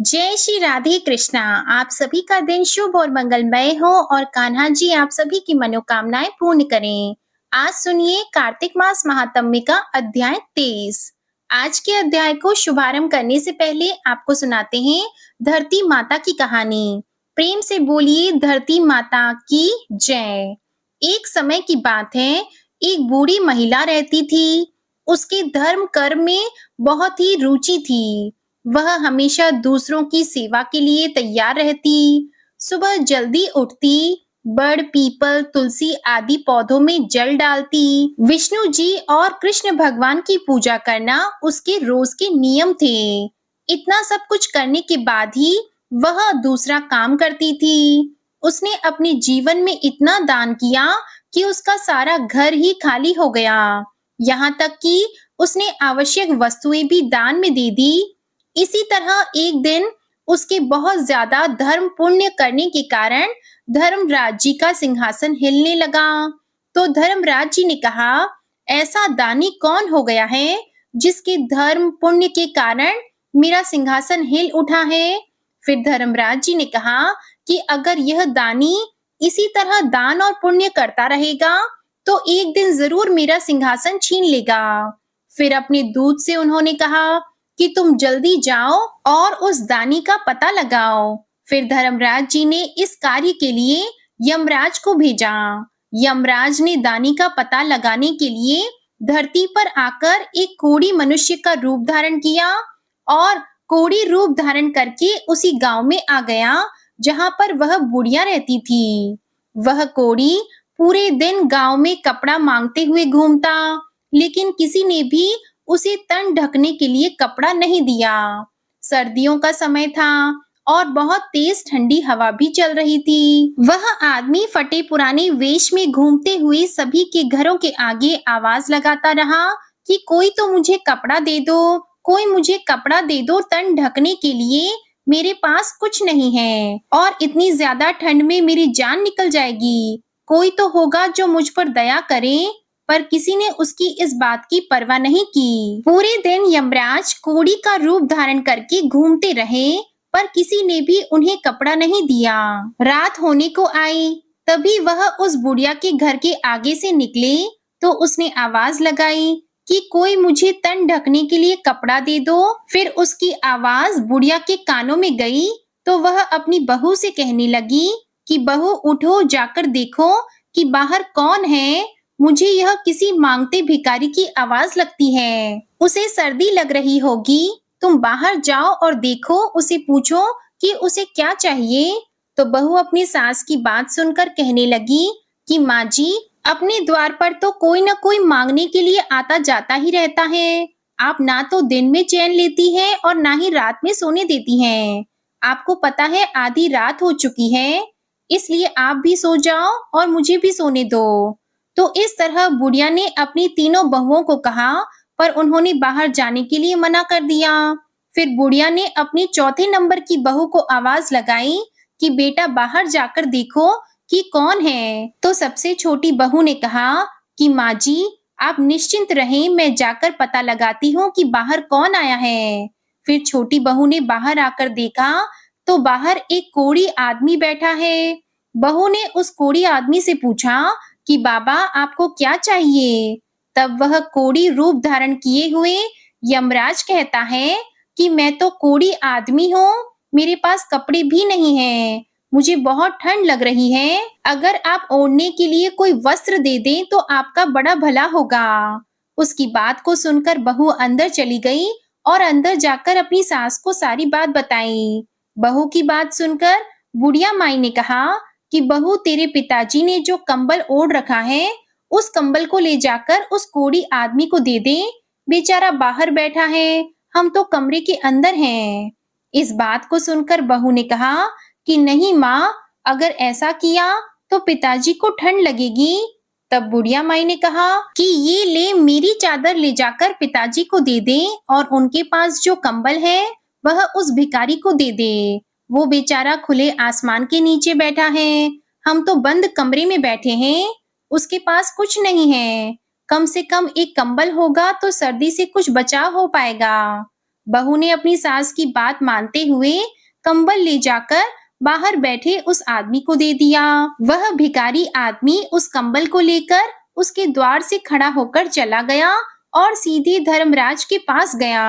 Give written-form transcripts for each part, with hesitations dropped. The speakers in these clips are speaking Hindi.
जय श्री राधे कृष्णा। आप सभी का दिन शुभ और मंगलमय हो और कान्हा जी आप सभी की मनोकामनाएं पूर्ण करें। आज सुनिए कार्तिक मास महात्म्य का अध्याय 23। आज के अध्याय को शुभारंभ करने से पहले आपको सुनाते हैं धरती माता की कहानी। प्रेम से बोलिए धरती माता की जय। एक समय की बात है, एक बूढ़ी महिला रहती थी। उसके धर्म कर्म में बहुत ही रुचि थी। वह हमेशा दूसरों की सेवा के लिए तैयार रहती। सुबह जल्दी उठती, बड़, पीपल, तुलसी आदि पौधों में जल डालती। विष्णु जी और कृष्ण भगवान की पूजा करना उसके रोज के नियम थे। इतना सब कुछ करने के बाद ही वह दूसरा काम करती थी। उसने अपने जीवन में इतना दान किया कि उसका सारा घर ही खाली हो गया। यहाँ तक कि उसने आवश्यक वस्तुएं भी दान में दे दी। इसी तरह एक दिन उसके बहुत ज्यादा धर्म पुण्य करने के कारण धर्मराज जी का सिंहासन हिलने लगा। तो धर्मराज जी ने कहा, ऐसा दानी कौन हो गया है जिसके धर्म पुण्य के कारण मेरा सिंहासन हिल उठा है। फिर धर्मराज जी ने कहा कि अगर यह दानी इसी तरह दान और पुण्य करता रहेगा तो एक दिन जरूर मेरा सिंहासन छीन लेगा। फिर अपने दूत से उन्होंने कहा कि तुम जल्दी जाओ और उस दानी का पता लगाओ। फिर धर्मराज जी ने इस कार्य के लिए यमराज को भेजा। यमराज ने दानी का पता लगाने के लिए धरती पर आकर एक कोढ़ी मनुष्य का रूप धारण किया और कोढ़ी रूप धारण करके उसी गांव में आ गया जहां पर वह बुढ़िया रहती थी। वह कोढ़ी पूरे दिन गांव में कपड़ा मांगते हुए घूमता, लेकिन किसी ने भी उसे तन ढकने के लिए कपड़ा नहीं दिया। सर्दियों का समय था और बहुत तेज ठंडी हवा भी चल रही थी। वह आदमी फटे पुराने वेश में घूमते हुए सभी के घरों के आगे आवाज लगाता रहा कि कोई तो मुझे कपड़ा दे दो, कोई मुझे कपड़ा दे दो तन ढकने के लिए, मेरे पास कुछ नहीं है और इतनी ज्यादा ठंड में मेरी जान निकल जाएगी। कोई तो होगा जो मुझ पर दया करे। पर किसी ने उसकी इस बात की परवाह नहीं की। पूरे दिन यमराज कोढ़ी का रूप धारण करके घूमते रहे, पर किसी ने भी उन्हें कपड़ा नहीं दिया। रात होने को आई, तभी वह उस बुढ़िया के घर के आगे से निकले तो उसने आवाज लगाई कि कोई मुझे तन ढकने के लिए कपड़ा दे दो। फिर उसकी आवाज बुढ़िया के कानों में गई तो वह अपनी बहू से कहने लगी कि बहू उठो, जाकर देखो कि बाहर कौन है। मुझे यह किसी मांगते भिखारी की आवाज लगती है। उसे सर्दी लग रही होगी, तुम बाहर जाओ और देखो, उसे पूछो कि उसे क्या चाहिए। तो बहू अपनी सास की बात सुनकर कहने लगी कि माँ जी, अपने द्वार पर तो कोई न कोई मांगने के लिए आता जाता ही रहता है। आप ना तो दिन में चैन लेती हैं और ना ही रात में सोने देती हैं। आपको पता है आधी रात हो चुकी है, इसलिए आप भी सो जाओ और मुझे भी सोने दो। तो इस तरह बुढ़िया ने अपनी तीनों बहुओं को कहा, पर उन्होंने बाहर जाने के लिए मना कर दिया। फिर बुढ़िया ने अपनी चौथे नंबर की बहू को आवाज लगाई कि बेटा बाहर जाकर देखो कि कौन है। तो सबसे छोटी बहू ने कहा कि माँ जी, आप निश्चिंत रहें, मैं जाकर पता लगाती हूँ कि बाहर कौन आया है। फिर छोटी बहू ने बाहर आकर देखा तो बाहर एक कोढ़ी आदमी बैठा है। बहू ने उस कोढ़ी आदमी से पूछा कि बाबा आपको क्या चाहिए। तब वह कोढ़ी रूप धारण किए हुए यमराज कहता है कि मैं तो कोढ़ी आदमी हूँ, मेरे पास कपड़े भी नहीं हैं, मुझे बहुत ठंड लग रही है। अगर आप ओढ़ने के लिए कोई वस्त्र दे दें तो आपका बड़ा भला होगा। उसकी बात को सुनकर बहू अंदर चली गई और अंदर जाकर अपनी सास को सारी बात बताई। बहू की बात सुनकर बुढ़िया माई ने कहा कि बहू, तेरे पिताजी ने जो कंबल ओढ़ रखा है उस कंबल को ले जाकर उस कोढ़ी आदमी को दे दे, बेचारा बाहर बैठा है, हम तो कमरे के अंदर हैं। इस बात को सुनकर बहू ने कहा कि नहीं माँ, अगर ऐसा किया तो पिताजी को ठंड लगेगी। तब बुढ़िया माई ने कहा कि ये ले, मेरी चादर ले जाकर पिताजी को दे दे और उनके पास जो कंबल है वह उस भिखारी को दे दे, वो बेचारा खुले आसमान के नीचे बैठा है, हम तो बंद कमरे में बैठे हैं, उसके पास कुछ नहीं है, कम से कम एक कंबल होगा तो सर्दी से कुछ बचाव हो पाएगा। बहू ने अपनी सास की बात मानते हुए कंबल ले जाकर बाहर बैठे उस आदमी को दे दिया। वह भिखारी आदमी उस कंबल को लेकर उसके द्वार से खड़ा होकर चला गया और सीधे धर्मराज के पास गया।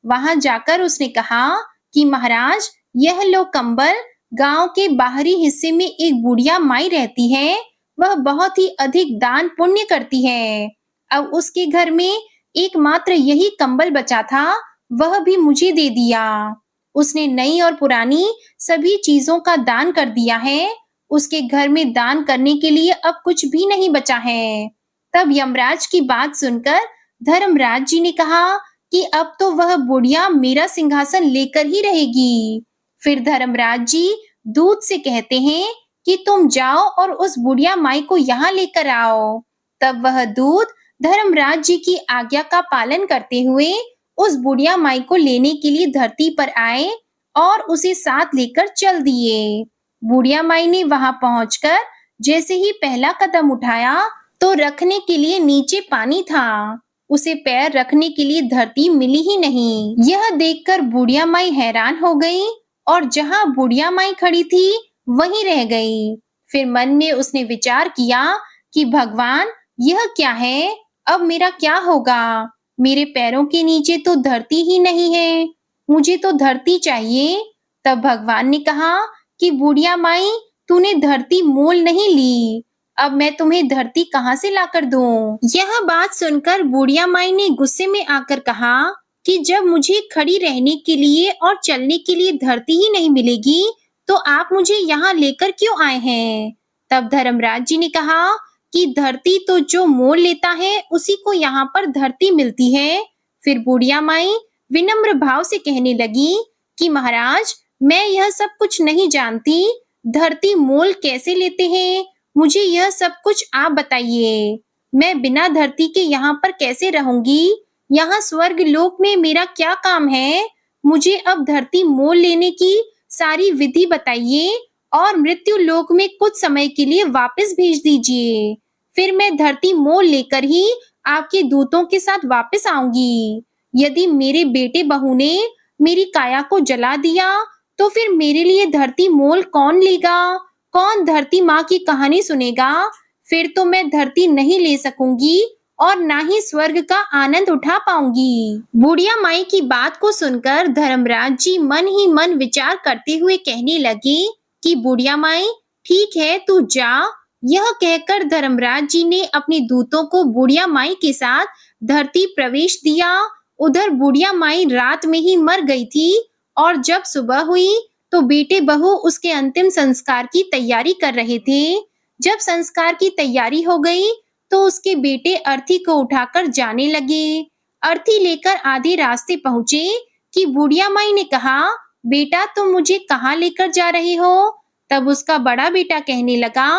वहां जाकर उसने कहा कि महाराज, यह लो कंबल। गांव के बाहरी हिस्से में एक बुढ़िया माई रहती है। वह बहुत ही अधिक दान पुण्य करती है। अब उसके घर में एकमात्र यही कंबल बचा था, वह भी मुझे दे दिया। उसने नई और पुरानी सभी चीजों का दान कर दिया है। उसके घर में दान करने के लिए अब कुछ भी नहीं बचा है। तब यमराज की बात सुनकर धर्मराज जी ने कहा कि अब तो वह बुढ़िया मेरा सिंहासन लेकर ही रहेगी। फिर धर्मराज जी दूत से कहते हैं कि तुम जाओ और उस बुढ़िया माई को यहाँ लेकर आओ। तब वह दूत धर्मराज जी की आज्ञा का पालन करते हुए उस बुढ़िया माई को लेने के लिए धरती पर आए और उसे साथ लेकर चल दिए। बुढ़िया माई ने वहां पहुंचकर जैसे ही पहला कदम उठाया तो रखने के लिए नीचे पानी था। उसे पैर रखने के लिए धरती मिली ही नहीं। यह देखकर बुढ़िया माई हैरान हो गई और जहां बुढ़िया माई खड़ी थी वहीं रह गई। फिर मन में उसने विचार किया कि भगवान, यह क्या है? अब मेरा क्या होगा? मेरे पैरों के नीचे तो धरती ही नहीं है। मुझे तो धरती चाहिए। तब भगवान ने कहा कि बुढ़िया माई, तूने धरती मोल नहीं ली। अब मैं तुम्हें धरती कहाँ से लाकर दूं? यह बात सुनकर बुढ़िया माई ने गुस्से में आकर कहा कि जब मुझे खड़ी रहने के लिए और चलने के लिए धरती ही नहीं मिलेगी, तो आप मुझे यहाँ लेकर क्यों आए हैं? तब धर्मराज जी ने कहा कि धरती तो जो मोल लेता है उसी को यहाँ पर धरती मिलती है। फिर बुढ़िया माई विनम्र भाव से कहने लगी कि महाराज, मैं यह सब कुछ नहीं जानती। धरती मोल कैसे लेते हैं, मुझे यह सब कुछ आप बताइए। मैं बिना धरती के यहाँ पर कैसे रहूंगी? यहाँ स्वर्ग लोक में मेरा क्या काम है? मुझे अब धरती मोल लेने की सारी विधि बताइए और मृत्यु लोक में कुछ समय के लिए वापस भेज दीजिए। फिर मैं धरती मोल लेकर ही आपके दूतों के साथ वापस आऊंगी। यदि मेरे बेटे बहू ने मेरी काया को जला दिया तो फिर मेरे लिए धरती मोल कौन लेगा? कौन धरती माँ की कहानी सुनेगा? फिर तो मैं धरती नहीं ले सकूंगी और ना ही स्वर्ग का आनंद उठा पाऊंगी। बुढ़िया माई की बात को सुनकर धर्मराज जी मन ही मन विचार करते हुए कहने लगे कि बुढ़िया माई, ठीक है, तू जा। यह कहकर धर्मराज जी ने अपने दूतों को बुढ़िया माई के साथ धरती प्रवेश दिया। उधर बुढ़िया माई रात में ही मर गई थी और जब सुबह हुई तो बेटे बहू उसके अंतिम संस्कार की तैयारी कर रहे थे। जब संस्कार की तैयारी हो गई तो उसके बेटे अर्थी को उठाकर जाने लगे। अर्थी लेकर आधे रास्ते पहुंचे कि बुढ़िया माई ने कहा, बेटा तुम मुझे कहाँ लेकर जा रहे हो? तब उसका बड़ा बेटा कहने लगा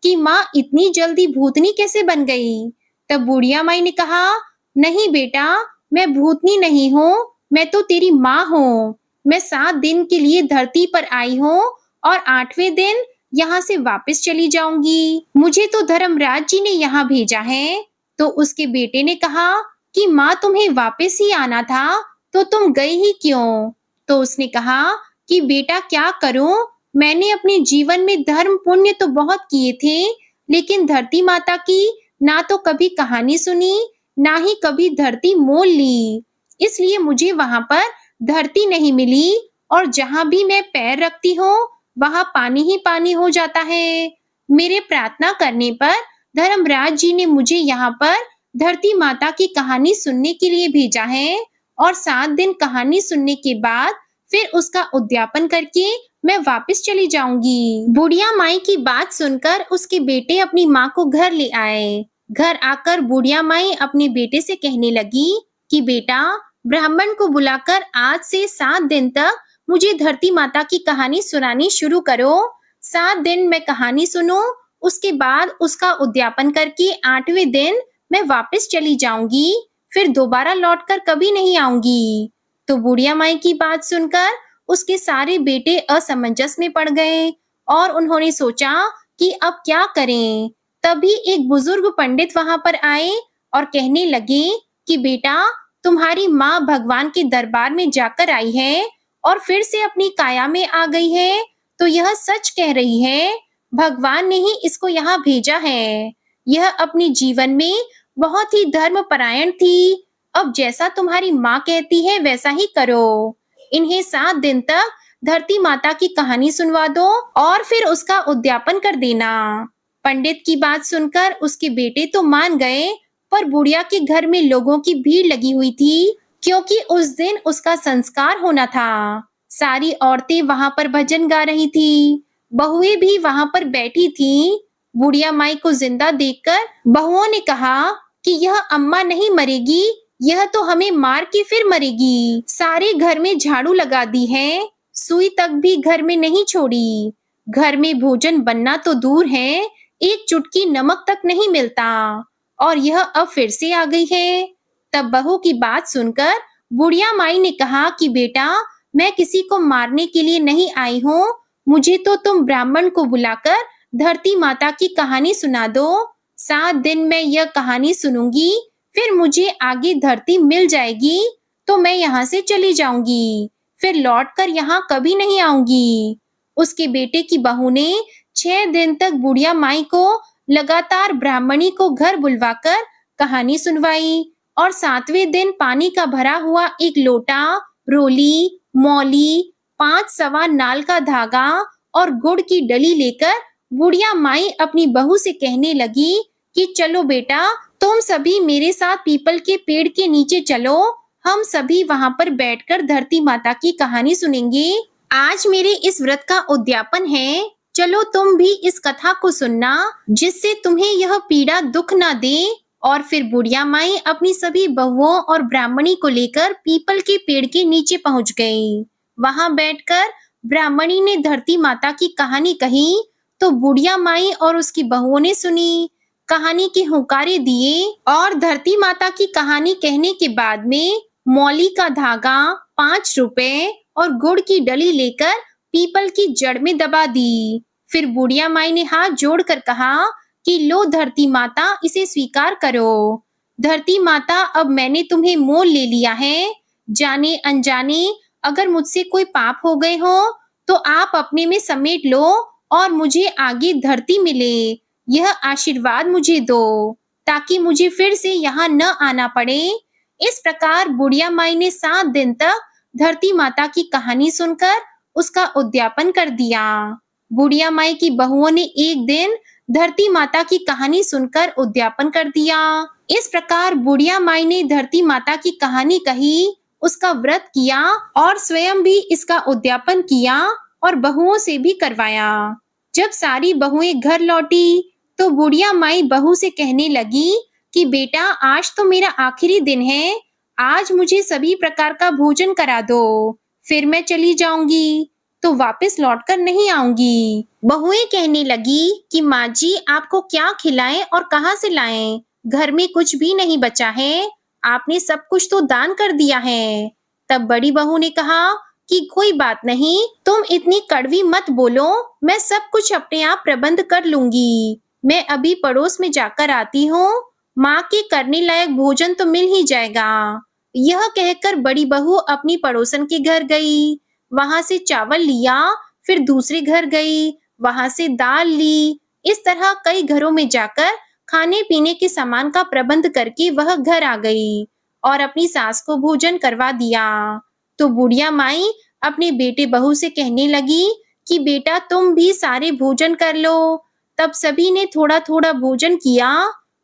कि माँ, इतनी जल्दी भूतनी कैसे बन गई? तब बुढ़िया माई ने कहा, नहीं बेटा, मैं भूतनी नहीं हूँ, मैं तो तेरी माँ हूँ। मैं 7 दिन के लिए धरती पर आई हूँ और 8वें दिन यहाँ से वापस चली जाऊंगी। मुझे तो धर्मराज जी ने यहाँ भेजा है। तो उसके बेटे ने कहा कि माँ, तुम्हें वापस ही आना था, तो तुम गए ही क्यों? तो उसने कहा कि बेटा क्या करूं, मैंने अपने जीवन में धर्म पुण्य तो बहुत किए थे, लेकिन धरती माता की ना तो कभी कहानी सुनी, ना ही कभी धरती मोल ली। इसलिए मुझे वहां पर धरती नहीं मिली और जहां भी मैं पैर रखती हूँ वहां पानी ही पानी हो जाता है। मेरे प्रार्थना करने पर धर्मराज जी ने मुझे यहाँ पर धरती माता की कहानी सुनने के लिए भेजा है और 7 दिन कहानी सुनने के बाद फिर उसका उद्यापन करके मैं वापस चली जाऊंगी। बुढ़िया माई की बात सुनकर उसके बेटे अपनी माँ को घर ले आए। घर आकर बुढ़िया माई अपने बेटे से कहने लगी कि बेटा, ब्राह्मण को बुलाकर आज से 7 दिन तक मुझे धरती माता की कहानी सुनानी शुरू करो। 7 दिन मैं कहानी सुनूं, उसके बाद उसका उद्यापन करके 8वें दिन मैं वापस चली जाऊंगी। फिर दोबारा लौटकर कभी नहीं आऊंगी। तो बुढ़िया माई की बात सुनकर उसके सारे बेटे असमंजस में पड़ गए और उन्होंने सोचा कि अब क्या करें। तभी एक बुजुर्ग पंडित वहां पर आए और कहने लगे कि बेटा, तुम्हारी माँ भगवान के दरबार में जाकर आई है और फिर से अपनी काया में आ गई है, तो यह सच कह रही है। भगवान ने ही इसको यहाँ भेजा है। यह अपने जीवन में बहुत ही धर्मपरायण थी। अब जैसा तुम्हारी माँ कहती है वैसा ही करो। इन्हें 7 दिन तक धरती माता की कहानी सुनवा दो और फिर उसका उद्यापन कर देना। पंडित की बात सुनकर उसके बेटे तो मान गए, पर बुढ़िया के घर में लोगों की भीड़ लगी हुई थी, क्योंकि उस दिन उसका संस्कार होना था। सारी औरतें वहां पर भजन गा रही थी। बहुएं भी वहां पर बैठी थीं। बुढ़िया माई को जिंदा देखकर बहुओं ने कहा कि यह अम्मा नहीं मरेगी, यह तो हमें मार के फिर मरेगी। सारे घर में झाड़ू लगा दी है, सुई तक भी घर में नहीं छोड़ी। घर में भोजन बनना तो दूर है, एक चुटकी नमक तक नहीं मिलता, और यह अब फिर से आ गई है। तब बहू की बात सुनकर बुढ़िया माई ने कहा कि बेटा, मैं किसी को मारने के लिए नहीं आई हूँ। मुझे तो तुम ब्राह्मण को बुलाकर धरती माता की कहानी सुना दो। 7 दिन मैं यह कहानी सुनूंगी, फिर मुझे आगे धरती मिल जाएगी तो मैं यहाँ से चली जाऊंगी, फिर लौटकर यहाँ कभी नहीं आऊंगी। उसके बेटे की बहू ने 6 दिन तक बुढ़िया माई को लगातार ब्राह्मणी को घर बुलवाकर कहानी सुनवाई, और 7वें दिन पानी का भरा हुआ एक लोटा, रोली, मौली, 5 सवा नाल का धागा और गुड़ की डली लेकर बुढ़िया माई अपनी बहू से कहने लगी कि चलो बेटा, तुम सभी मेरे साथ पीपल के पेड़ के नीचे चलो। हम सभी वहां पर बैठकर धरती माता की कहानी सुनेंगे। आज मेरे इस व्रत का उद्यापन है। चलो तुम भी इस कथा को सुनना, जिससे तुम्हें यह पीड़ा दुख ना दे। और फिर बुढ़िया माई अपनी सभी बहुओं और ब्राह्मणी को लेकर पीपल के पेड़ के नीचे पहुंच गई। वहां बैठकर ब्राह्मणी ने धरती माता की कहानी कही, तो बुढ़िया माई और उसकी बहुओं ने सुनी, कहानी के हुंकारे दिए, और धरती माता की कहानी कहने के बाद में मौली का धागा, 5 रुपए और गुड़ की डली लेकर पीपल की जड़ में दबा दी। फिर बुढ़िया माई ने हाथ जोड़कर कहा कि लो धरती माता, इसे स्वीकार करो। धरती माता, अब मैंने तुम्हें मोल ले लिया है। जाने अनजाने अगर मुझसे कोई पाप हो गए हो तो आप अपने में समेट लो और मुझे आगे धरती मिले। यह आशीर्वाद मुझे दो, ताकि मुझे फिर से यहाँ न आना पड़े। इस प्रकार बुढ़िया माई ने 7 दिन तक धरती माता की कहानी सुनकर उसका उद्यापन कर दिया। बुढ़िया माई की बहुओं ने एक दिन धरती माता की कहानी सुनकर उद्यापन कर दिया। इस प्रकार बुढ़िया माई ने धरती माता की कहानी कही, उसका व्रत किया और स्वयं भी इसका उद्यापन किया और बहुओं से भी करवाया। जब सारी बहुएं घर लौटी तो बुढ़िया माई बहू से कहने लगी कि बेटा, आज तो मेरा आखिरी दिन है, आज मुझे सभी प्रकार का भोजन करा दो, फिर मैं चली जाऊंगी, तो वापस लौटकर नहीं आऊंगी। बहुएं कहने लगी कि माँ जी, आपको क्या खिलाएं और कहाँ से लाएं? घर में कुछ भी नहीं बचा है, आपने सब कुछ तो दान कर दिया है। तब बड़ी बहू ने कहा कि कोई बात नहीं, तुम इतनी कड़वी मत बोलो, मैं सब कुछ अपने आप प्रबंध कर लूंगी। मैं अभी पड़ोस में जाकर आती हूँ, माँ के करने लायक भोजन तो मिल ही जाएगा। यह कहकर बड़ी बहू अपनी पड़ोसन के घर गई, वहां से चावल लिया, फिर दूसरे घर गई, वहां से दाल ली। इस तरह कई घरों में जाकर खाने पीने के सामान का प्रबंध करके वह घर आ गई और अपनी सास को भोजन करवा दिया। तो बुढ़िया माई अपने बेटे बहू से कहने लगी कि बेटा, तुम भी सारे भोजन कर लो। तब सभी ने थोड़ा थोड़ा भोजन किया।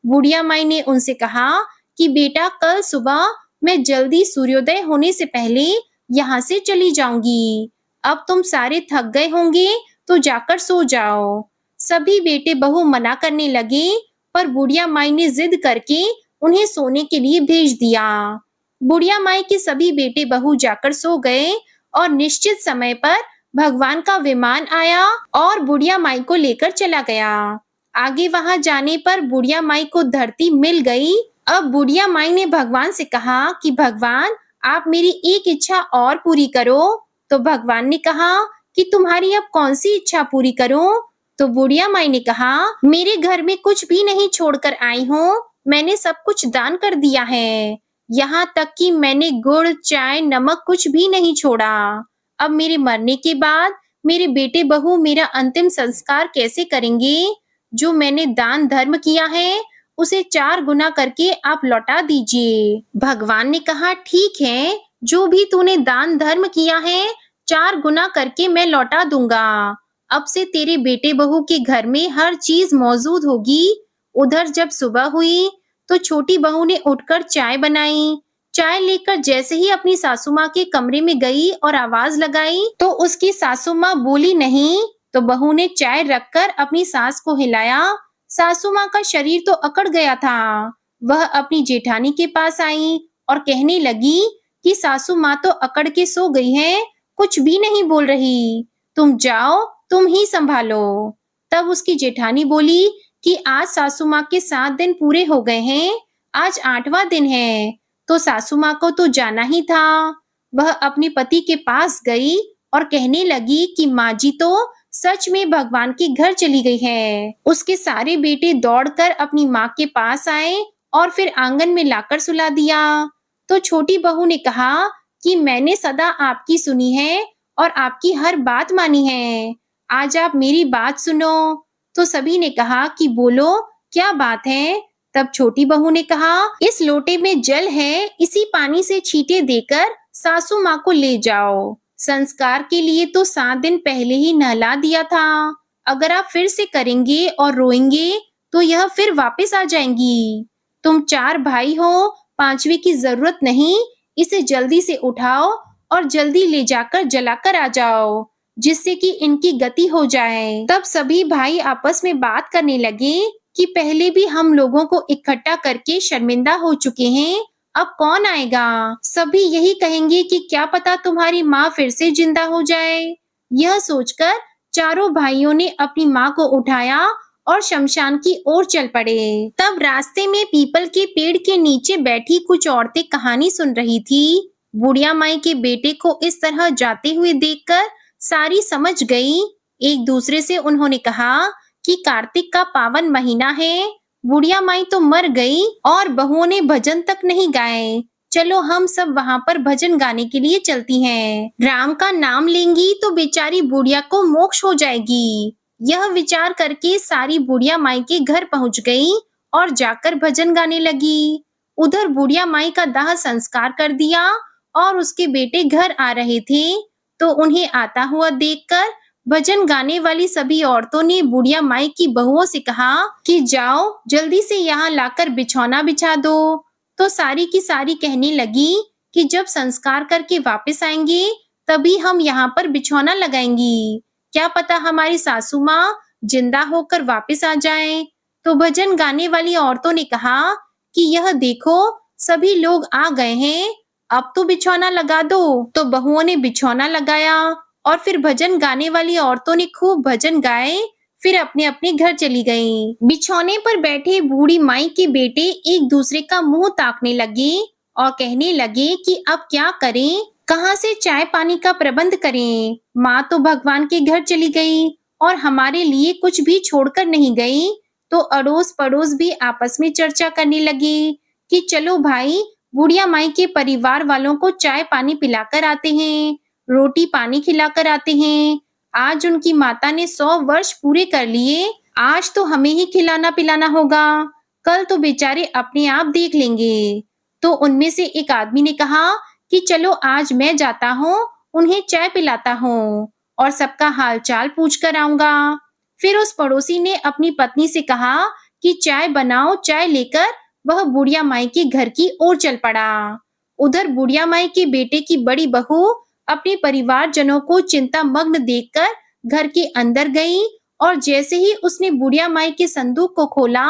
बुढ़िया माई ने उनसे कहा कि बेटा, कल सुबह मैं जल्दी सूर्योदय होने से पहले यहाँ से चली जाऊंगी। अब तुम सारे थक गए होंगे तो जाकर सो जाओ। सभी बेटे बहू मना करने लगे, पर बुढ़िया माई ने जिद करके उन्हें सोने के लिए भेज दिया। बुढ़िया माई के सभी बेटे बहू जाकर सो गए और निश्चित समय पर भगवान का विमान आया और बुढ़िया माई को लेकर चला गया। आगे वहां जाने पर बुढ़िया माई को धरती मिल गई। अब बुढ़िया माई ने भगवान से कहा कि भगवान, आप मेरी एक इच्छा और पूरी करो। तो भगवान ने कहा कि तुम्हारी अब कौन सी इच्छा पूरी करूं? तो बुढ़िया माई ने कहा, मेरे घर में कुछ भी नहीं छोड़कर आई हूँ, मैंने सब कुछ दान कर दिया है। यहाँ तक कि मैंने गुड़, चाय, नमक कुछ भी नहीं छोड़ा। अब मेरे मरने के बाद मेरे बेटे बहू मेरा अंतिम संस्कार कैसे करेंगे? जो मैंने दान धर्म किया है, उसे 4 गुना करके आप लौटा दीजिए। भगवान ने कहा, ठीक है, जो भी तूने दान धर्म किया है, 4 गुना करके मैं लौटा दूंगा। अब से तेरे बेटे बहू के घर में हर चीज मौजूद होगी। उधर जब सुबह हुई, तो छोटी बहू ने उठकर चाय बनाई। चाय लेकर जैसे ही अपनी सासू माँ के कमरे में गई और आवाज लगाई, तो उसकी सासू माँ बोली नहीं। तो बहू ने चाय रखकर अपनी सास को हिलाया। सासू माँ का शरीर तो अकड़ गया था। वह अपनी जेठानी के पास आई और कहने लगी कि सासू माँ तो अकड़ के सो गई है, कुछ भी नहीं बोल रही। तुम जाओ, तुम ही संभालो। तब उसकी जेठानी बोली कि आज सासू माँ के 7 दिन पूरे हो गए हैं, आज 8वां दिन है, तो सासू माँ को तो जाना ही था। वह अपने पति के पास गई और कहने लगी कि माँ जी तो सच में भगवान के घर चली गई है। उसके सारे बेटे दौड़कर अपनी माँ के पास आए और फिर आंगन में लाकर सुला दिया। तो छोटी बहू ने कहा कि मैंने सदा आपकी सुनी है और आपकी हर बात मानी है, आज आप मेरी बात सुनो। तो सभी ने कहा कि बोलो, क्या बात है? तब छोटी बहू ने कहा, इस लोटे में जल है, इसी पानी से छींटे देकर सासू माँ को ले जाओ। संस्कार के लिए तो 7 दिन पहले ही नहला दिया था। अगर आप फिर से करेंगे और रोएंगे, तो यह फिर वापस आ जाएंगी। तुम 4 भाई हो, 5वें की जरूरत नहीं। इसे जल्दी से उठाओ और जल्दी ले जाकर जलाकर आ जाओ, जिससे कि इनकी गति हो जाए। तब सभी भाई आपस में बात करने लगे कि पहले भी हम लोगों को इकट्ठा करके शर्मिंदा हो चुके हैं, अब कौन आएगा? सभी यही कहेंगे कि क्या पता तुम्हारी माँ फिर से जिंदा हो जाए। यह सोचकर चारों भाइयों ने अपनी माँ को उठाया और शमशान की ओर चल पड़े। तब रास्ते में पीपल के पेड़ के नीचे बैठी कुछ औरतें कहानी सुन रही थी। बुढ़िया माई के बेटे को इस तरह जाते हुए देखकर सारी समझ गई। एक दूसरे से उन्होंने कहा कि कार्तिक का पावन महीना है, बुढ़िया माई तो मर गई और बहुओं ने भजन तक नहीं गाए। चलो हम सब वहाँ पर भजन गाने के लिए चलती हैं। राम का नाम लेंगी तो बेचारी बुढ़िया को मोक्ष हो जाएगी। यह विचार करके सारी बुढ़िया माई के घर पहुँच गई और जाकर भजन गाने लगी। उधर बुढ़िया माई का दाह संस्कार कर दिया और उसके बेटे घर आ रहे थे, तो उन्हें आता हुआ देखकर भजन गाने वाली सभी औरतों ने बुढ़िया माई की बहुओं से कहा कि जाओ जल्दी से यहाँ लाकर बिछौना बिछा दो। तो सारी की सारी कहने लगी कि जब संस्कार करके वापस आएंगे तभी हम यहाँ पर बिछौना लगाएंगी, क्या पता हमारी सासू माँ जिंदा होकर वापस आ जाए। तो भजन गाने वाली औरतों ने कहा कि यह देखो सभी लोग आ गए हैं, अब तो बिछौना लगा दो। तो बहुओं ने बिछौना लगाया और फिर भजन गाने वाली औरतों ने खूब भजन गाए, फिर अपने अपने घर चली गईं। बिछौने पर बैठे बूढ़ी माई के बेटे एक दूसरे का मुंह ताकने लगे और कहने लगे कि अब क्या करें, कहाँ से चाय पानी का प्रबंध करें। माँ तो भगवान के घर चली गई और हमारे लिए कुछ भी छोड़कर नहीं गई। तो अड़ोस पड़ोस भी आपस में चर्चा करने लगे कि चलो भाई बुढ़िया माई के परिवार वालों को चाय पानी पिलाकर आते हैं, रोटी पानी खिलाकर आते हैं। आज उनकी माता ने 100 वर्ष पूरे कर लिए, आज तो हमें ही खिलाना पिलाना होगा, कल तो बेचारे अपने आप देख लेंगे। तो उनमें से एक आदमी ने कहा कि चलो आज मैं जाता हूँ, उन्हें चाय पिलाता हूँ और सबका हाल चाल पूछ कर आऊंगा। फिर उस पड़ोसी ने अपनी पत्नी से कहा कि चाय बनाओ। चाय लेकर वह बुढ़िया माई के घर की ओर चल पड़ा। उधर बुढ़िया माई के बेटे की बड़ी बहू अपने परिवारजनों को चिंता मग्न देखकर घर के अंदर गई और जैसे ही उसने बुढ़िया माई के संदूक को खोला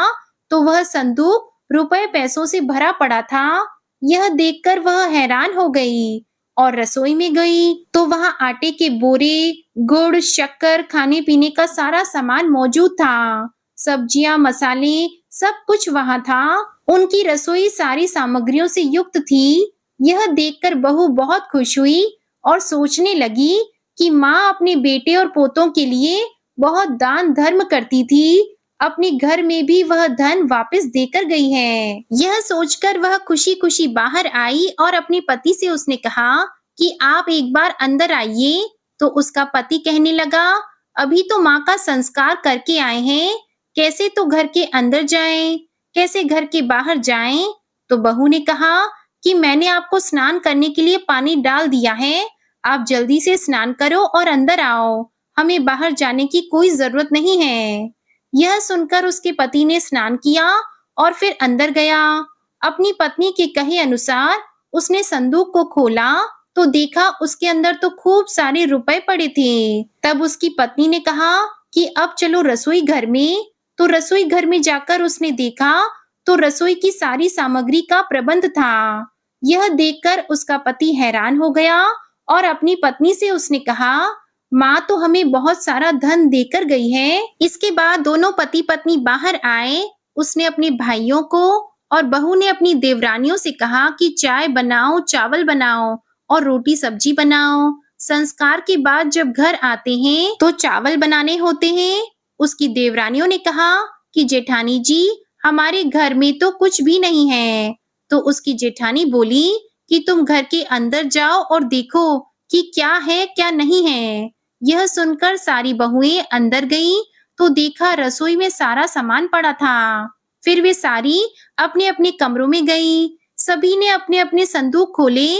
तो वह संदूक रुपए पैसों से भरा पड़ा था। यह देखकर वह हैरान हो गई और रसोई में गई तो वहां आटे के बोरे, गुड़, शक्कर, खाने पीने का सारा सामान मौजूद था। सब्जियां, मसाले, सब कुछ वहां था। उनकी रसोई सारी सामग्रियों से युक्त थी। यह देखकर बहू बहुत खुश हुई और सोचने लगी कि माँ अपने बेटे और पोतों के लिए बहुत दान धर्म करती थी, अपने घर में भी वह धन वापस देकर गई है। यह सोचकर वह खुशी-खुशी बाहर आई और अपने पति से उसने कहा कि आप एक बार अंदर आइए। तो उसका पति कहने लगा, अभी तो माँ का संस्कार करके आए हैं, कैसे तो घर के अंदर जाएं, कैसे घर के बाहर जाएं? तो बहू ने कहा कि मैंने आपको स्नान करने के लिए पानी डाल दिया है, आप जल्दी से स्नान करो और अंदर आओ, हमें बाहर जाने की कोई जरूरत नहीं है। यह सुनकर उसके पति ने स्नान किया और फिर अंदर गया। अपनी पत्नी के कहे अनुसार उसने संदूक को खोला तो देखा उसके अंदर तो खूब सारे रुपए पड़े थे। तब उसकी पत्नी ने कहा कि अब चलो रसोई घर में। तो रसोई घर में जाकर उसने देखा तो रसोई की सारी सामग्री का प्रबंध था। यह देखकर उसका पति हैरान हो गया और अपनी पत्नी से उसने कहा, माँ तो हमें बहुत सारा धन देकर गई है। इसके बाद दोनों पति पत्नी बाहर आए। उसने अपने भाइयों को और बहू ने अपनी देवरानियों से कहा कि चाय बनाओ, चावल बनाओ और रोटी सब्जी बनाओ। संस्कार के बाद जब घर आते हैं तो चावल बनाने होते हैं। उसकी देवरानियों ने कहा कि जेठानी जी, हमारे घर में तो कुछ भी नहीं है। तो उसकी जेठानी बोली कि तुम घर के अंदर जाओ और देखो कि क्या है क्या नहीं है। यह सुनकर सारी बहुएं अंदर गईं तो देखा रसोई में सारा सामान पड़ा था। फिर वे सारी अपने अपने कमरों में गईं। सभी ने अपने अपने संदूक खोले।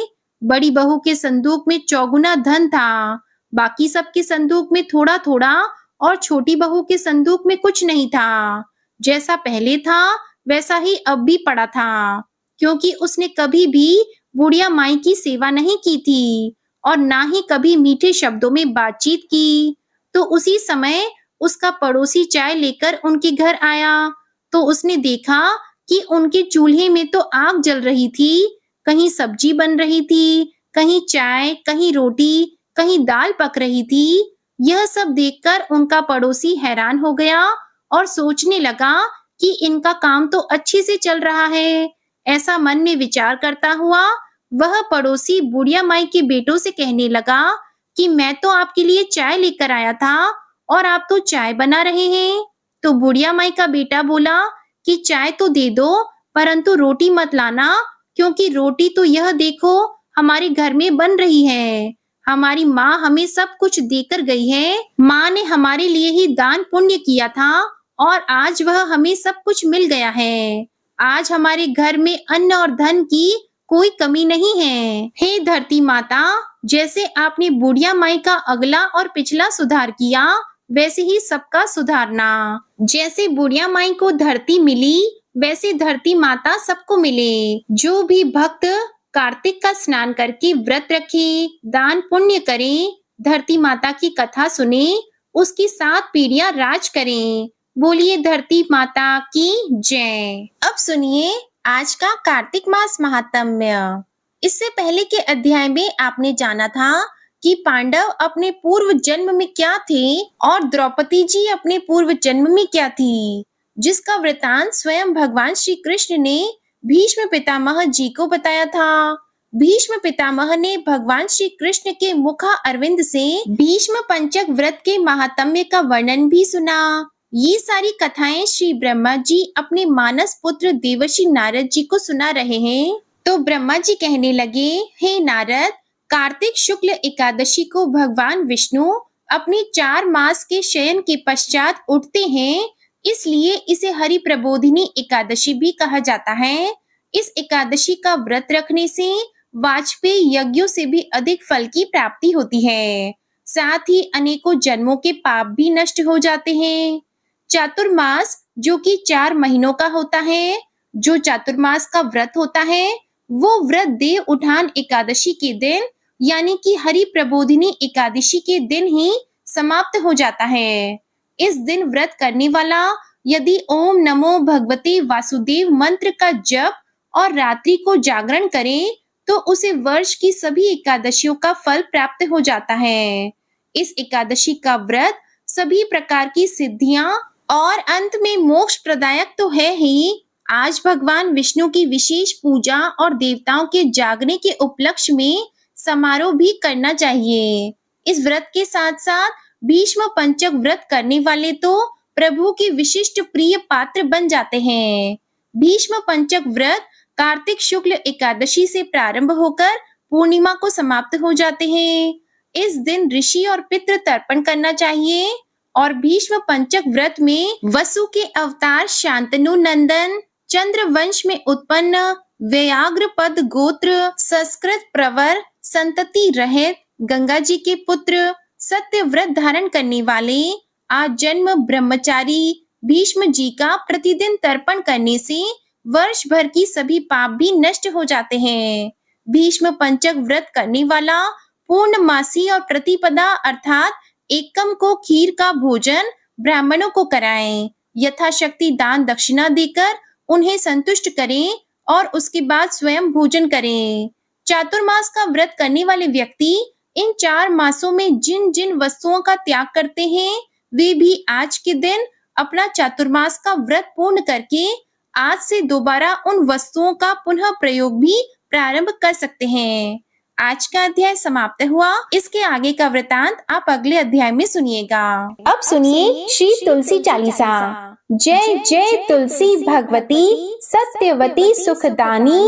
बड़ी बहू के संदूक में चौगुना धन था, बाकी सबके संदूक में थोड़ा थोड़ा और छोटी बहू के संदूक में कुछ नहीं था। जैसा पहले था वैसा ही अब भी पड़ा था, क्योंकि उसने कभी भी बुढ़िया माई की सेवा नहीं की थी और ना ही कभी मीठे शब्दों में बातचीत की। तो उसी समय उसका पड़ोसी चाय लेकर उनके घर आया तो उसने देखा कि उनके चूल्हे में तो आग जल रही थी, कहीं सब्जी बन रही थी, कहीं चाय, कहीं रोटी, कहीं दाल पक रही थी। यह सब देखकर उनका पड़ोसी हैरान हो गया और सोचने लगा कि इनका काम तो अच्छे से चल रहा है। ऐसा मन में विचार करता हुआ वह पड़ोसी बुढ़िया माई के बेटों से कहने लगा कि मैं तो आपके लिए चाय लेकर आया था और आप तो चाय बना रहे हैं। तो बुढ़िया माई का बेटा बोला कि चाय तो दे दो, परंतु रोटी मत लाना, क्योंकि रोटी तो यह देखो हमारे घर में बन रही है। हमारी माँ हमें सब कुछ देकर गई है। माँ ने हमारे लिए ही दान पुण्य किया था और आज वह हमें सब कुछ मिल गया है। आज हमारे घर में अन्न और धन की कोई कमी नहीं है। हे धरती माता, जैसे आपने बुढ़िया माई का अगला और पिछला सुधार किया, वैसे ही सबका सुधारना। जैसे बुढ़िया माई को धरती मिली, वैसे धरती माता सबको मिले। जो भी भक्त कार्तिक का स्नान करके व्रत रखे, दान पुण्य करें, धरती माता की कथा सुने, उसकी 7 पीढ़ियां राज करें। बोलिए धरती माता की जय। अब सुनिए आज का कार्तिक मास महात्म्य। इससे पहले के अध्याय में आपने जाना था कि पांडव अपने पूर्व जन्म में क्या थे और द्रौपदी जी अपने पूर्व जन्म में क्या थी, जिसका वृतांत स्वयं भगवान श्री कृष्ण ने भीष्म पितामह जी को बताया था। भीष्म पितामह ने भगवान श्री कृष्ण के मुखा अरविंद से भीष्म पंचक व्रत के महात्म्य का वर्णन भी सुना। ये सारी कथाएं श्री ब्रह्मा जी अपने मानस पुत्र देवर्षि नारद जी को सुना रहे हैं। तो ब्रह्मा जी कहने लगे, हे नारद, कार्तिक शुक्ल एकादशी को भगवान विष्णु अपने 4 मास के शयन के पश्चात उठते हैं, इसलिए इसे हरि प्रबोधिनी एकादशी भी कहा जाता है। इस एकादशी का व्रत रखने से वाजपेयी यज्ञों से भी अधिक फल की प्राप्ति होती है। साथ ही अनेकों जन्मों के पाप भी नष्ट हो जाते हैं। चातुर्मास जो कि 4 महीनों का होता है, जो चातुर्मास का व्रत होता है, वो व्रत देव उठान एकादशी के दिन यानी कि हरि प्रबोधिनी एकादशी के दिन ही समाप्त हो जाता है। इस दिन व्रत करने वाला यदि ओम नमो भगवते वासुदेव मंत्र का जप और रात्रि को जागरण करे तो उसे वर्ष की सभी एकादशियों का फल प्राप्त हो जाता है। इस एकादशी का व्रत सभी प्रकार की सिद्धियां और अंत में मोक्ष प्रदायक तो है ही। आज भगवान विष्णु की विशेष पूजा और देवताओं के जागने के उपलक्ष्य में समारोह भी करना चाहिए। इस व्रत के साथ साथ भीष्म पंचक व्रत करने वाले तो प्रभु के विशिष्ट प्रिय पात्र बन जाते हैं। भीष्म पंचक व्रत कार्तिक शुक्ल एकादशी से प्रारंभ होकर पूर्णिमा को समाप्त हो जाते हैं। इस दिन ऋषि और पितृ तर्पण करना चाहिए और भीष्म पंचक व्रत में वसु के अवतार शांतनु नंदन, चंद्रवंश में उत्पन्न व्याघ्रपद गोत्र, संस्कृत प्रवर, संतति रहित गंगा जी के पुत्र, सत्य व्रत धारण करने वाले आजन्म ब्रह्मचारी भीष्म जी का प्रतिदिन तर्पण करने से वर्ष भर की सभी पाप भी नष्ट हो जाते हैं। भीष्म पंचक व्रत करने वाला पूर्णमासी और प्रतिपदा अर्थात एकम को खीर का भोजन ब्राह्मणों को कराएं, यथाशक्ति दान दक्षिणा देकर उन्हें संतुष्ट करें और उसके बाद स्वयं भोजन करें। चातुर्मास का व्रत करने वाले व्यक्ति इन 4 मासों में जिन जिन वस्तुओं का त्याग करते हैं वे भी आज के दिन अपना चातुर्मास का व्रत पूर्ण करके आज से दोबारा उन वस्तुओं का पुनः प्रयोग भी प्रारंभ कर सकते हैं। आज का अध्याय समाप्त हुआ। इसके आगे का वृतांत आप अगले अध्याय में सुनिएगा। अब सुनिए श्री तुलसी चालीसा। जय जय तुलसी भगवती सत्यवती सुखदानी,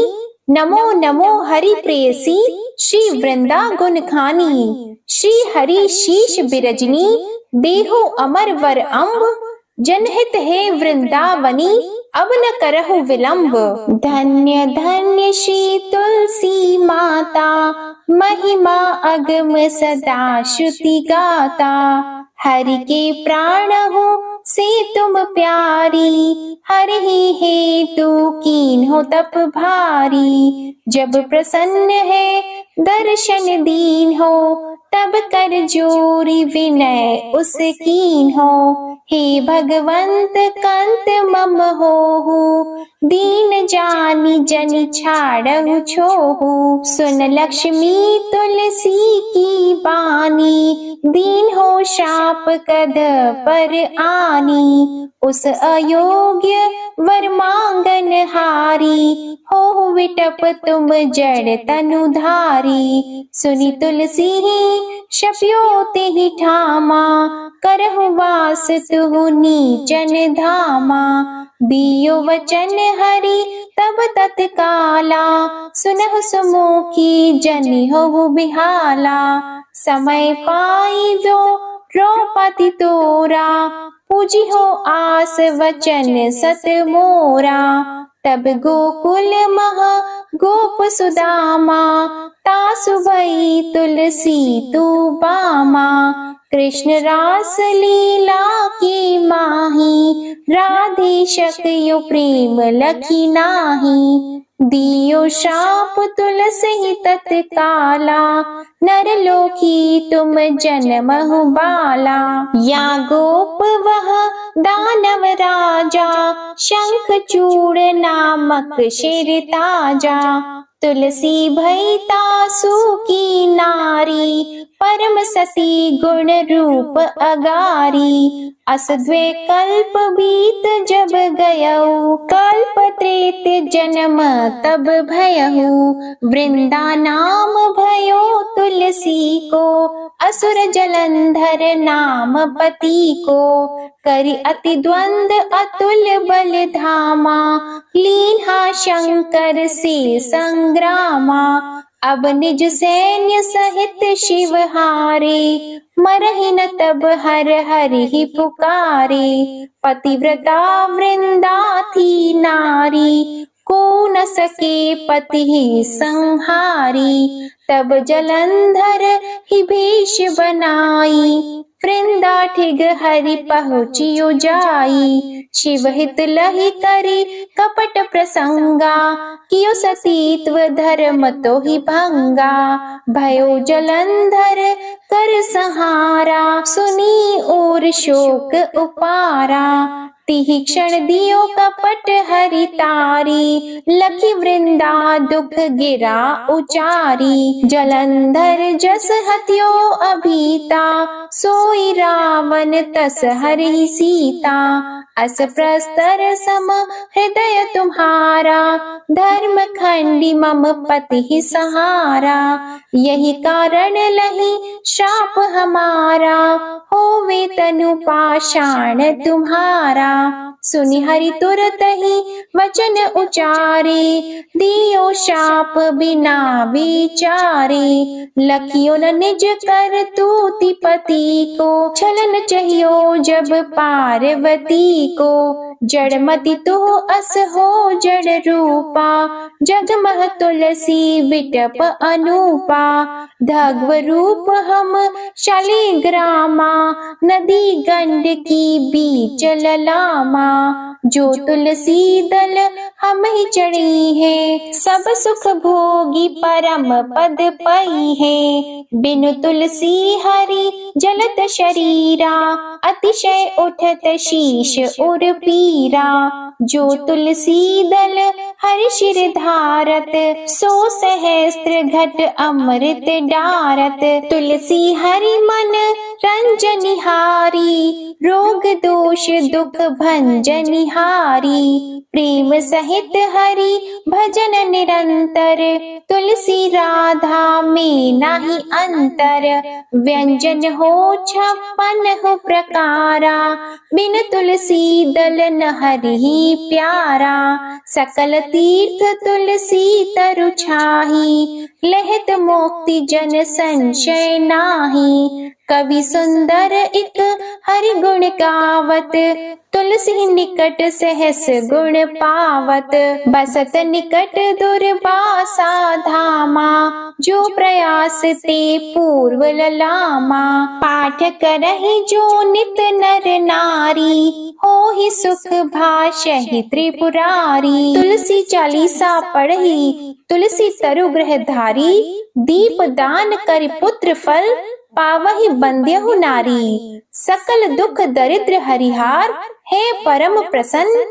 नमो नमो हरि प्रेयसी श्री वृंदा गुण खानी। श्री हरि शीश बिरजनी देहो अमर वर अम्ब, जनहित है वृंदावनी अब न करहु विलंब। धन्य धन्य श्री तुलसी माता, महिमा अगम सदा श्रुति गाता। हरि के प्राण हो से तुम प्यारी, हरि ही हेतु कीन हो तप भारी। जब प्रसन्न है दर्शन दीन हो, तब कर जोरी विनय उस कीन हो। हे भगवंत कंत मम होहु, दीन जानी जन छाड़हु छोहु। सुन लक्ष्मी तुलसी की बानी, दीन हो शाप कद पर आनी। उस अयोग्य वर मांगन हारी, हो विटप तुम जड़ तनुधारी। सुनी तुलसी शप्यो तेहि ठामा, करहु वास तुहु नीचन धामा। दियो वचन हरि तब तत्काला, सुनहु सुमुखी जनि होहु बिहाला। समय पाई वो द्रौपदी तोरा, पूजी हो आस वचन सत मोरा। तब गोकुल महा गोप सुदामा, तासु भई तुलसी तू बामा। कृष्ण रास लीला की माही, राधे शक्यो प्रेम लखी नाही। दियो शाप तुलसी तत्काला, नर लोकी तुम जन्महु बाला। या गोप वह दानव राजा, शंख चूड़ नामक शेर ताजा। तुलसी भई तासु की नारी, परम सती गुण रूप अगारी। अस द्वे कल्प बीत जब गयऊ, कल्प त्रेत जन्म तब भयहु। वृंदा नाम भयो तुलसी को, असुर जलंधर नाम पति को। करि अति द्वंद अतुल बल धामा, लीन्हा शंकर से संग्रामा। अब निज सैन्य सहित शिव हारे, मरहि न तब हर हरि ही पुकारे। पतिव्रता वृंदा थी नारी, को न सके पति ही संहारी। तब जलंधर ही भेष बनाई, वृंदा ठिग हरि पहुँचियो जाई। शिव हित लहि करी कपट प्रसंगा, कियो सतीत्व धर्म तो ही भंगा। भयो जलंधर कर सहारा, सुनी और शोक उपारा। तिहि क्षण दियो कपट हरि तारी, लखी वृंदा दुख गिरा उचारी। जलंधर जस हत्यो अभीता, सोई रावण तस हरि सीता। अस प्रस्तर सम हृदय तुम्हारा, धर्म खंडी मम पति सहारा। यही कारण लही शाप हमारा, हो होवे तनु पाषाण तुम्हारा। सुनि हरि तुरत ही वचन उचारे, दियो शाप बिना विचारे। लखियो न निज कर तूति पति को, छलन चाहियो जब पार्वती को। जड़मति तो अस हो जड़ रूपा, जगमह तुलसी विटप अनूपा। धग्व रूप हम शालिग्रामा, नदी गंड की बीच ललामा। जो तुलसी दल हम ही चढ़ी है, सब सुख भोगी परम पद पई है। बिनु तुलसी हरि जलत शरीरा, अतिशय उठत शीश उर पीरा। जो तुलसी दल हरि शिर धारत, सो सहस्त्र घट अमृत डारत। तुलसी हरि मन रंजनिहारी, रोग दोष दुख भंजनिहारी। प्रेम सहित हरि भजन निरंतर, तुलसी राधा में नाही अंतर। व्यंजन हो 56 प्रकारा, बिन तुलसी दल न हरि प्यारा। सकल तीर्थ तुलसी तरु छाही, लहत मोक्ति जन संशय नाही। कवि सुंदर एक हरि गुण गावत, तुलसी निकट सहस गुण पावत। बसत निकट दुर्वासा धामा, जो प्रयास ते पूर्व ललामा। पाठ करहि जो नित नर नारी, होहि सुख भाषहि त्रिपुरारी। तुलसी चालीसा पढ़ी तुलसी तरु ग्रह धारी, दीप दान कर पुत्र फल पावहि बंद्यहु नारी। सकल दुख दरिद्र हरिहार, है परम प्रसन्न।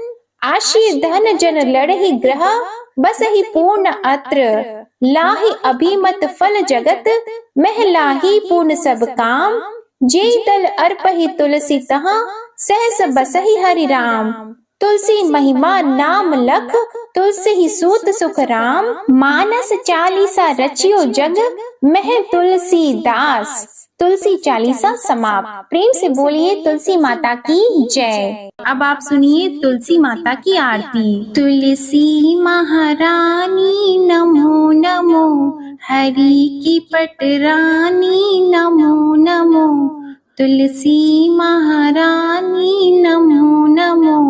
आशी धन जन लड़हि ग्रह, बसहि पूर्ण अत्र। लाहि अभिमत फल जगत, मह लाहि पूर्ण सब काम। जे दल अर्पहि तुलसी तहाँ, सहस बसहि हरि राम। तुलसी महिमा नाम लख, तुलसी ही सूत सुख राम। मानस चालीसा रचियो जग, मह तुलसी दास। तुलसी चालीसा समाप्त। प्रेम से बोलिए तुलसी माता की जय। अब आप सुनिए तुलसी माता की आरती। तुलसी महारानी नमो नमो, हरि की पटरानी नमो नमो। तुलसी महारानी नमो नमो,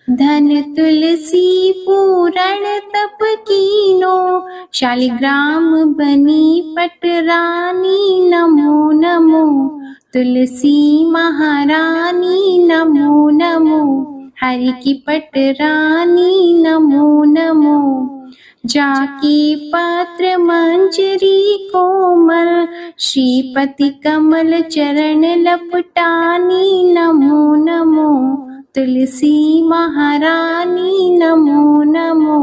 धन तुलसी पूरण तप कीनो। शालिग्राम बनी पटरानी नमो नमो। तुलसी महारानी नमो नमो, हरि की पटरानी नमो नमो। जाकी पात्र मंजरी कोमल, श्रीपति कमल चरण लपटानी नमो नमो। तुलसी महारानी नमो नमो,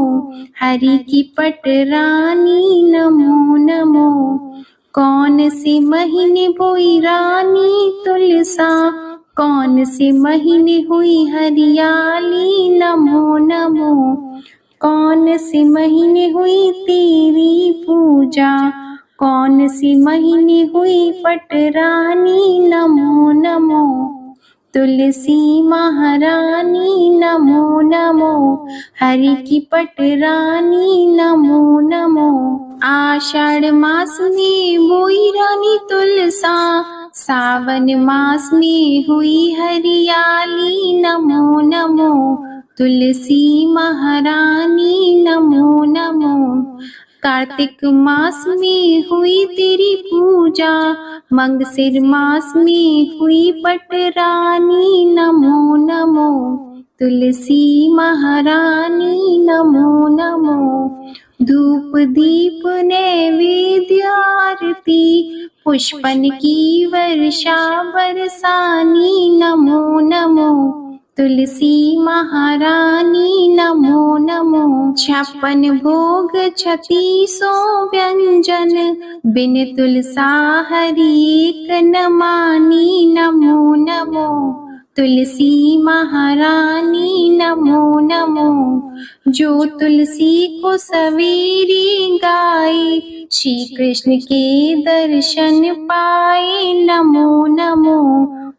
हरि की पटरानी नमो नमो। कौन से महीने बोई रानी तुलसा, कौन से महीने हुई हरियाली नमो नमो। कौन से महीने हुई तेरी पूजा, कौन से महीने हुई पटरानी नमो नमो। तुलसी महारानी नमो नमो, हरि की पटरानी नमो नमो। आषाढ़ मास में बोई रानी तुलसा, सावन मास में हुई हरियाली नमो नमो। तुलसी महारानी नमो नमो। कार्तिक मास में हुई तेरी पूजा, मंगसिर मास में हुई पटरानी नमो नमो। तुलसी महारानी नमो नमो। धूप दीप नैवेद्य आरती, पुष्पन की वर्षा बरसानी नमो नमो। तुलसी महारानी नमो नमो। 56 भोग 3600 व्यंजन, बिन तुलसा हरि एक न मानी नमो नमो। तुलसी महारानी नमो नमो। जो तुलसी को सवेरे गाए, श्री कृष्ण के दर्शन पाए नमो नमो।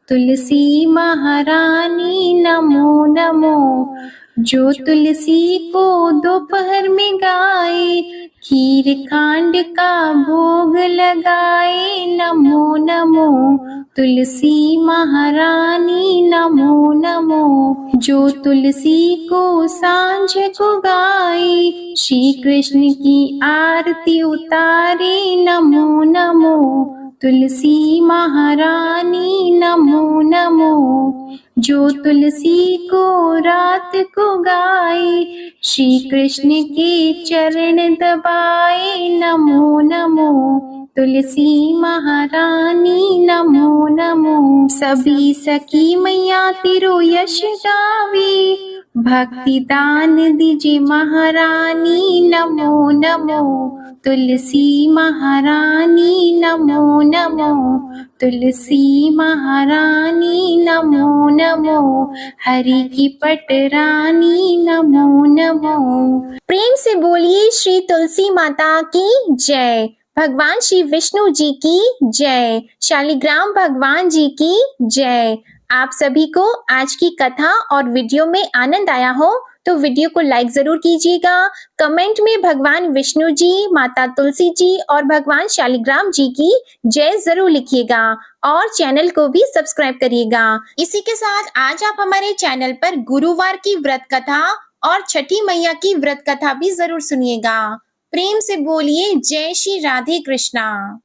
तुलसी महारानी नमो नमो। जो तुलसी को दोपहर में गाए, खीर खांड का भोग लगाए, नमो नमो तुलसी महारानी नमो नमो। जो तुलसी को सांझ को गाए, श्री कृष्ण की आरती उतारे, नमो नमो तुलसी महारानी नमो नमो। जो तुलसी को रात को गाए, श्री कृष्ण के चरण दबाए, नमो नमो तुलसी महारानी नमो नमो। सभी सखी मैया तेरो यश गावे, भक्ति दान दीजिए महारानी, नमो नमो तुलसी महारानी नमो नमो। तुलसी महारानी नमो नमो। हरि की पटरानी नमो नमो। प्रेम से बोलिए श्री तुलसी माता की जय। भगवान श्री विष्णु जी की जय। शालिग्राम भगवान जी की जय। आप सभी को आज की कथा और वीडियो में आनंद आया हो तो वीडियो को लाइक जरूर कीजिएगा। कमेंट में भगवान विष्णु जी, माता तुलसी जी और भगवान शालिग्राम जी की जय जरूर लिखिएगा और चैनल को भी सब्सक्राइब करिएगा। इसी के साथ आज आप हमारे चैनल पर गुरुवार की व्रत कथा और छठी मैया की व्रत कथा भी जरूर सुनिएगा। प्रेम से बोलिए जय श्री राधे कृष्णा।